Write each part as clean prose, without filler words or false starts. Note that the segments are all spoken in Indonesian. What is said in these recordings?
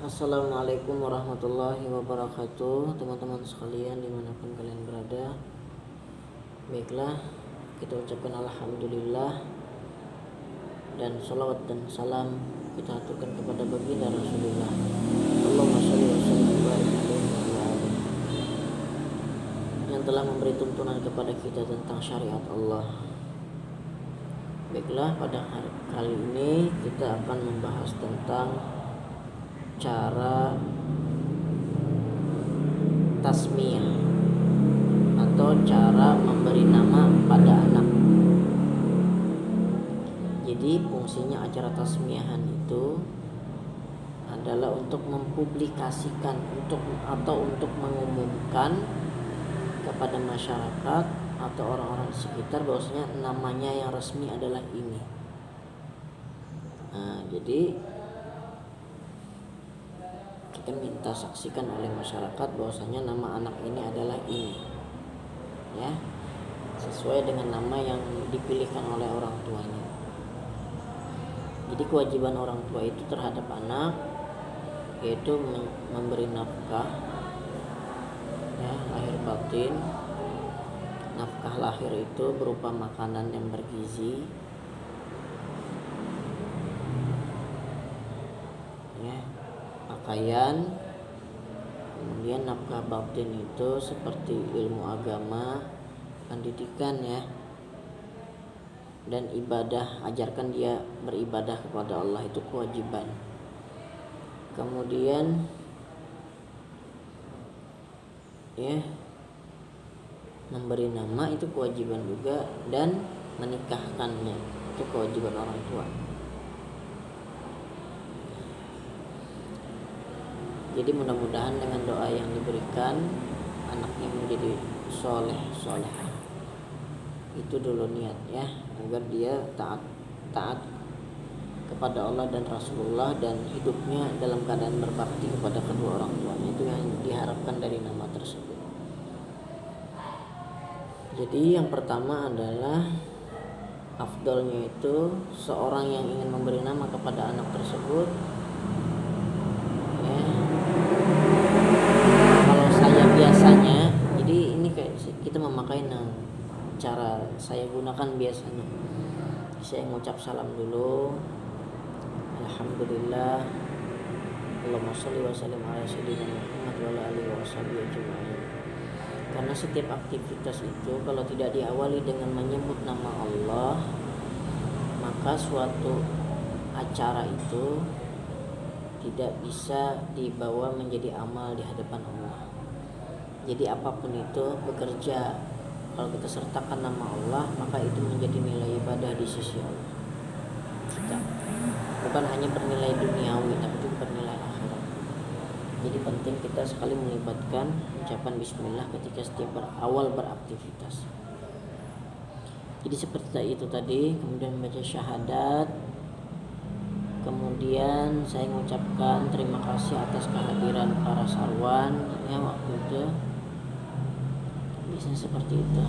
Assalamualaikum warahmatullahi wabarakatuh, teman-teman sekalian dimanapun kalian berada. Baiklah, kita ucapkan alhamdulillah dan salawat dan salam kita aturkan kepada baginda Rasulullah. Allahumma sholli wa sallim wa barik alaihi wa ala alihi, yang telah memberi tuntunan kepada kita tentang syariat Allah. Baiklah, pada hari kali ini kita akan membahas tentang cara tasmiyah atau cara memberi nama pada anak. Jadi fungsinya acara tasmiyahan itu adalah untuk mempublikasikan untuk mengumumkan kepada masyarakat atau orang-orang di sekitar bahwasanya namanya yang resmi adalah ini. Jadi kita minta saksikan oleh masyarakat bahwasanya nama anak ini adalah ini, ya, sesuai dengan nama yang dipilihkan oleh orang tuanya. Jadi kewajiban orang tua itu terhadap anak yaitu memberi nafkah, ya, lahir batin. Nafkah lahir itu berupa makanan yang bergizi, ya, pakaian. Kemudian nafkah batin itu seperti ilmu agama, pendidikan, ya, dan ibadah. Ajarkan dia beribadah kepada Allah, itu kewajiban. Kemudian, ya, memberi nama itu kewajiban juga, dan menikahkannya itu kewajiban orang tua. Jadi mudah-mudahan dengan doa yang diberikan anaknya menjadi soleh-solehah. Itu dulu niat, ya, agar dia taat kepada Allah dan Rasulullah dan hidupnya dalam keadaan berbakti kepada kedua orang tuanya. Itu yang diharapkan dari nama tersebut. Jadi yang pertama adalah afdalnya itu seorang yang ingin memberi nama kepada anak tersebut, ya, kalau saya biasanya, jadi ini kayak kita memakai cara saya gunakan biasanya. Saya mengucap salam dulu, alhamdulillah, Allahumma sholli wa sallim ala sayyidina Muhammad wa ala alihi wa sahbihi ajma'in. Karena setiap aktivitas itu kalau tidak diawali dengan menyebut nama Allah, maka suatu acara itu tidak bisa dibawa menjadi amal di hadapan Allah. Jadi apapun itu bekerja, kalau kita sertakan nama Allah, maka itu menjadi nilai ibadah di sisi Allah. Bukan hanya bernilai duniawi, tapi juga bernilai akhirat. Jadi penting kita sekali melibatkan ucapan bismillah ketika setiap awal beraktivitas. Jadi seperti itu tadi, kemudian membaca syahadat. Kemudian saya mengucapkan terima kasih atas kehadiran para sarwan, ya, waktu itu. Bisa seperti itu.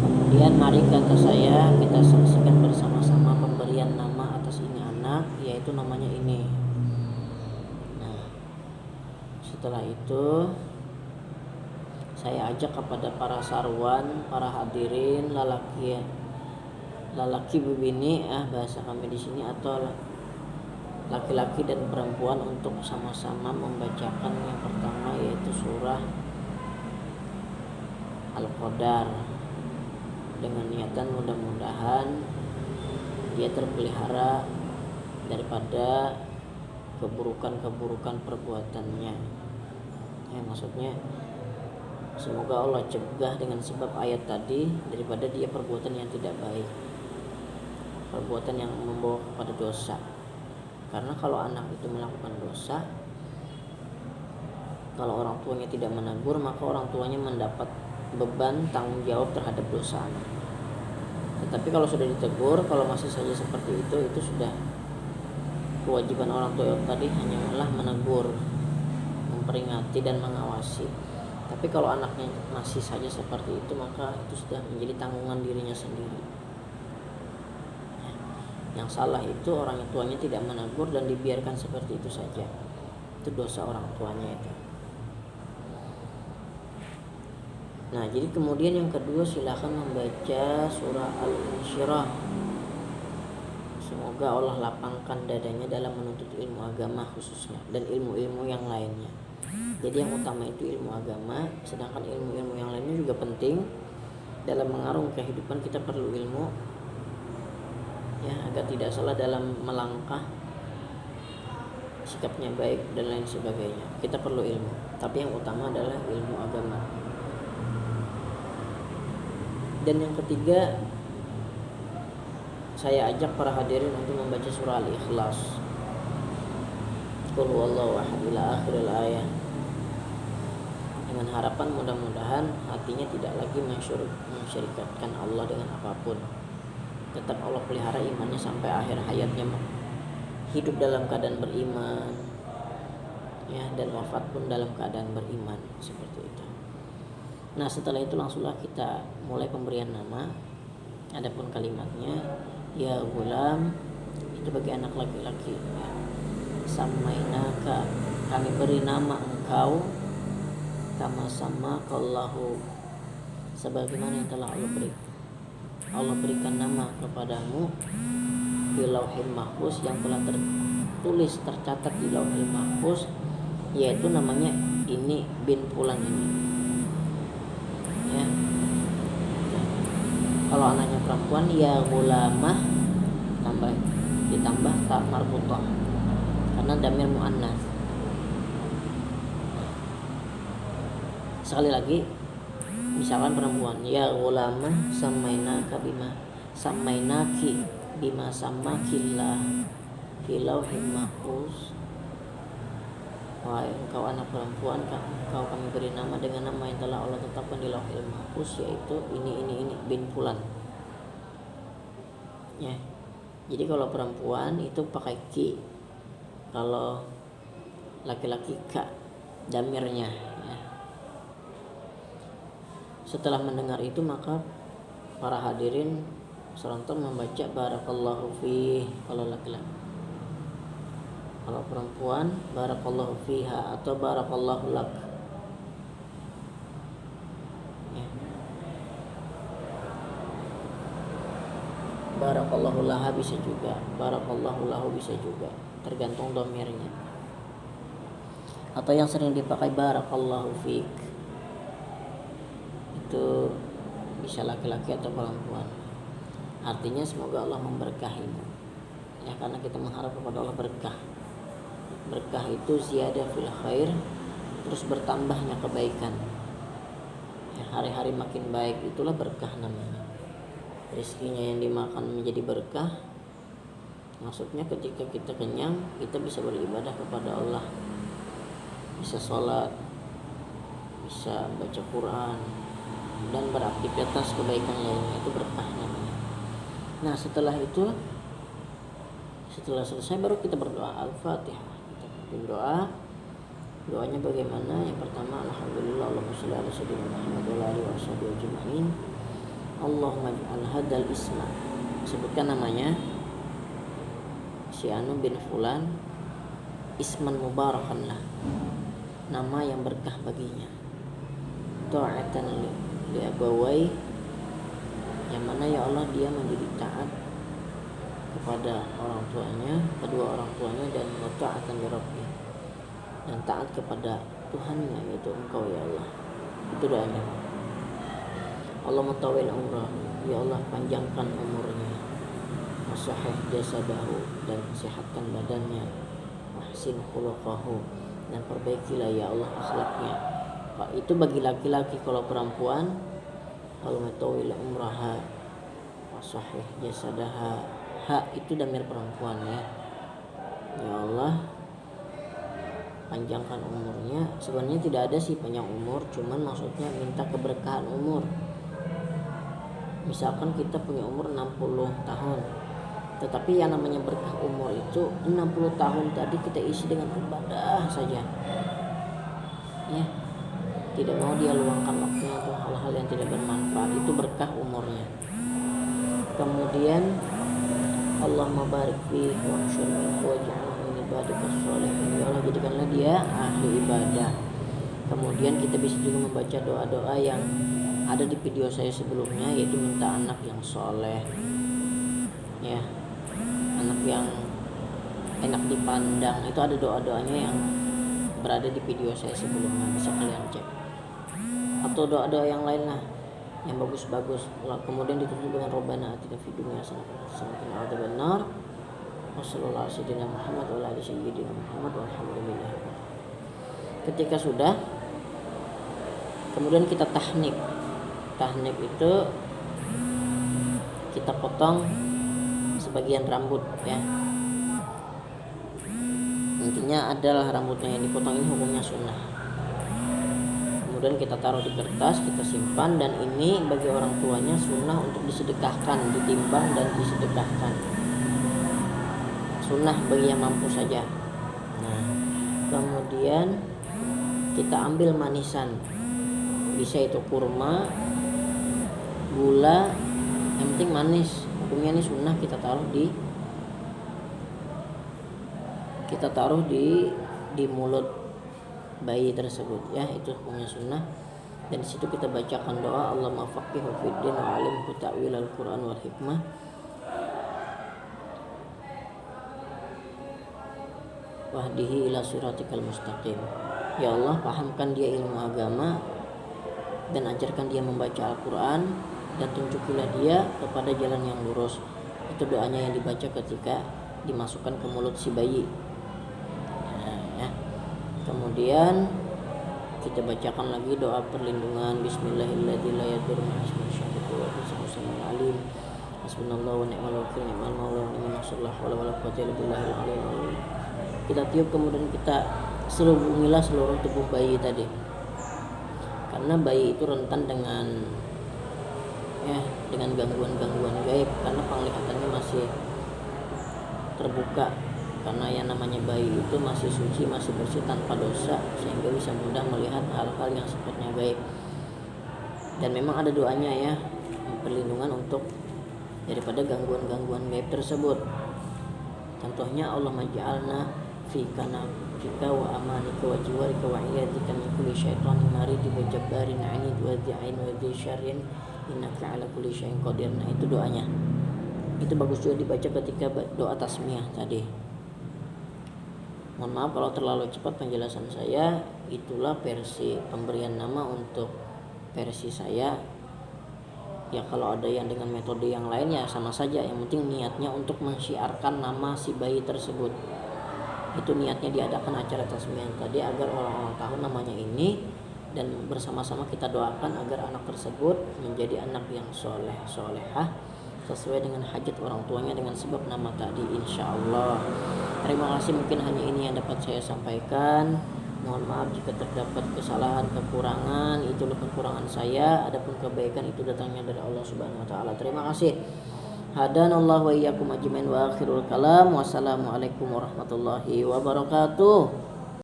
Kemudian mari kata saya kita saksikan bersama-sama pemberian nama atas ini anak, yaitu namanya ini. Nah, setelah itu saya ajak kepada para sarwan, para hadirin, lalaki bibini, bahasa kami di sini, atau laki-laki dan perempuan untuk sama-sama membacakan yang pertama, yaitu surah Al-Qadar, dengan niatan mudah-mudahan dia terpelihara daripada keburukan-keburukan perbuatannya. Ya, maksudnya semoga Allah cegah dengan sebab ayat tadi daripada dia perbuatan yang tidak baik, perbuatan yang membawa kepada dosa. Karena kalau anak itu melakukan dosa, kalau orang tuanya tidak menegur, maka orang tuanya mendapat beban tanggung jawab terhadap dosa anak. Tetapi kalau sudah ditegur, kalau masih saja seperti itu sudah kewajiban orang tua tadi hanyalah menegur, memperingati dan mengawasi. Tapi kalau anaknya masih saja seperti itu, maka itu sudah menjadi tanggungan dirinya sendiri. Yang salah itu orang tuanya tidak menegur dan dibiarkan seperti itu saja. Itu dosa orang tuanya itu. Nah, jadi kemudian yang kedua, silakan membaca surah Al-Insyirah. Semoga Allah lapangkan dadanya dalam menuntut ilmu agama khususnya dan ilmu-ilmu yang lainnya. Jadi yang utama itu ilmu agama, sedangkan ilmu-ilmu yang lainnya juga penting. Dalam mengarung kehidupan kita perlu ilmu, ya, agar tidak salah dalam melangkah, sikapnya baik dan lain sebagainya. Kita perlu ilmu, tapi yang utama adalah ilmu agama. Dan yang ketiga, saya ajak para hadirin untuk membaca surah Al-Ikhlas. Qul huwallahu ahad ila akhiril ayah. Dengan harapan mudah-mudahan hatinya tidak lagi mensyirikatkan Allah dengan apapun. Tetap Allah pelihara imannya sampai akhir hayatnya, hidup dalam keadaan beriman, ya, dan wafat pun dalam keadaan beriman, seperti itu. Nah, setelah itu langsunglah kita mulai pemberian nama. Adapun kalimatnya, ya gulam, itu bagi anak laki-laki, ya. Samainaka, kami beri nama engkau, kama samakallahu, sebagaimana yang telah Allah berikan nama kepadamu di Lauhil Mahfuz, yang telah tertulis tercatat di Lauhil Mahfuz, yaitu namanya ini bin fulan ini. Ya. Kalau anaknya perempuan, ya gulamah, ditambah tak marbutah karena damir muannas. Sekali lagi, misalkan perempuan, ya gulamah samainaka bima samainaki bima samakillah fi lauhil mahfuz. Wahai engkau anak perempuan, kau kami beri nama dengan nama yang telah Allah tetapkan di Lauhil Mahfuz, yaitu ini bin fulan. Ya. Jadi kalau perempuan itu pakai ki, kalau laki-laki ka damirnya, ya. Setelah mendengar itu, maka para hadirin serentak membaca barakallahu fi kalau laki-laki. Kalau perempuan, barakallahu fiha atau barakallahu lak. Ya. Barakallahu laha bisa juga, barakallahu lahu bisa juga, tergantung dhamirnya. Atau yang sering dipakai barakallahu fik, itu bisa laki-laki atau perempuan. Artinya semoga Allah memberkahimu. Ya, karena kita mengharap kepada Allah berkah. Berkah itu ziyadah fil khair, terus bertambahnya kebaikan, ya, hari-hari makin baik, itulah berkah namanya. Rezekinya yang dimakan menjadi berkah. Maksudnya ketika kita kenyang, kita bisa beribadah kepada Allah, bisa sholat, bisa baca Quran, dan beraktivitas kebaikan lainnya, itu berkah namanya. Nah, setelah selesai baru kita berdoa Al-Fatihah. Doanya bagaimana? Yang pertama, alhamdulillah, Allahumma shalli ala sayyidina Muhammad wa ala alihi washabihi ajma'in. Allahumma ij'al hadzal isma, sebutkan namanya, si anu bin fulan, isman mubarakan lah, nama yang berkah baginya. Ta'atan li abawai, yang mana ya Allah dia menjadi taat kepada orang tuanya, kedua orang tuanya, dan ta'atan li rabbi, dan taat kepada Tuhannya, yaitu engkau ya Allah. Itu doanya. Allahumma tawil umrah, ya Allah panjangkan umurnya, wasahih jasadahu, dan sehatkan badannya, wahsin khuluqahu, dan perbaikilah ya Allah akhlaknya. Itu bagi laki-laki. Kalau perempuan, Allahumma tawil umraha wasahih jasadaha, ha itu damir perempuan, ya. Ya Allah panjangkan umurnya. Sebenarnya tidak ada sih panjang umur, cuman maksudnya minta keberkahan umur. Misalkan kita punya umur 60 tahun, tetapi yang namanya berkah umur itu 60 tahun tadi kita isi dengan ibadah saja, ya. Tidak mau dia luangkan waktunya untuk hal-hal yang tidak bermanfaat, itu berkah umurnya. Kemudian Allahumma barik fihi wa anshur minhu waj'alhu min ibadika sholihin, ya Allah jadikanlah dia dia ahli ibadah. Kemudian kita bisa juga membaca doa-doa yang ada di video saya sebelumnya, yaitu minta anak yang soleh, ya, anak yang enak dipandang. Itu ada doa-doanya yang berada di video saya sebelumnya, bisa kalian cek. Atau doa-doa yang lain lah yang bagus-bagus. Kemudian ditutup dengan Rabbana atina fid dunya hasanah wa qina adzabannar. Wassallallahu ala sayyidina Muhammad wa ala ali sayyidina Muhammad walhamdulillah. Ketika sudah, kemudian kita tahnik. Tahnik itu kita potong sebagian rambut, ya. Intinya adalah rambutnya yang dipotong ini hukumnya sunnah. Kemudian kita taruh di kertas, kita simpan, dan ini bagi orang tuanya sunnah untuk disedekahkan, ditimbang dan disedekahkan. Sunnah bagi yang mampu saja. Nah, kemudian kita ambil manisan, bisa itu kurma, gula, yang penting manis. Hukumnya ini sunnah, kita taruh di mulut bayi tersebut, ya. Itu hukumnya sunnah. Dan di situ kita bacakan doa Allahumma faqihhu fid din wa 'allimhu ta'wil al-Qur'an wal hikmah. Wahdihi ila siratikal mustaqim. Ya Allah, pahamkan dia ilmu agama dan ajarkan dia membaca Al-Quran, dan tunjukilah dia kepada jalan yang lurus. Itu doanya yang dibaca ketika dimasukkan ke mulut si bayi. Nah, ya. Kemudian kita bacakan lagi doa perlindungan Bismillahirrahmanirrahim la yadurru ma'a ismihi syai'un wa huwa as-sami'ul 'alim. Hasbunallahu wa ni'mal wakil, ni'mal maula wa ni'mal nasir, la haula wala quwwata illa billahil 'aliyyil 'azim. Kita tiup, kemudian kita selubungilah seluruh tubuh bayi tadi, karena bayi itu rentan dengan gangguan-gangguan gaib, karena penglihatannya masih terbuka, karena yang namanya bayi itu masih suci, masih bersih tanpa dosa, sehingga bisa mudah melihat hal-hal yang sifatnya gaib. Dan memang ada doanya, ya, perlindungan untuk daripada gangguan-gangguan gaib tersebut. Contohnya Allah maj'alna fika wa amanika wa jiwarika wa iyadika min kulli syaitanin marid wa jabbarin 'anid wa dhi'ain wa dhi syarrin innaka 'ala kulli syai'in qadir. Nah, itu doanya. Itu bagus juga dibaca ketika doa tasmiyah tadi. Mohon maaf kalau terlalu cepat penjelasan saya. Itulah versi pemberian nama untuk versi saya. Ya, kalau ada yang dengan metode yang lain ya sama saja. Yang penting niatnya untuk mensyiarkan nama si bayi tersebut. Itu niatnya diadakan acara tasmiyah tadi agar orang-orang tahu namanya ini, dan bersama-sama kita doakan agar anak tersebut menjadi anak yang soleh solehah sesuai dengan hajat orang tuanya dengan sebab nama tadi, insyaallah. Terima kasih, mungkin hanya ini yang dapat saya sampaikan. Mohon maaf jika terdapat kesalahan, kekurangan. Itulah kekurangan saya. Adapun kebaikan itu datangnya dari Allah Subhanahu wa taala. Terima kasih. Hadanallahu wa iyyakum ajmain wa akhirul kalam. Wassalamualaikum warahmatullahi wabarakatuh.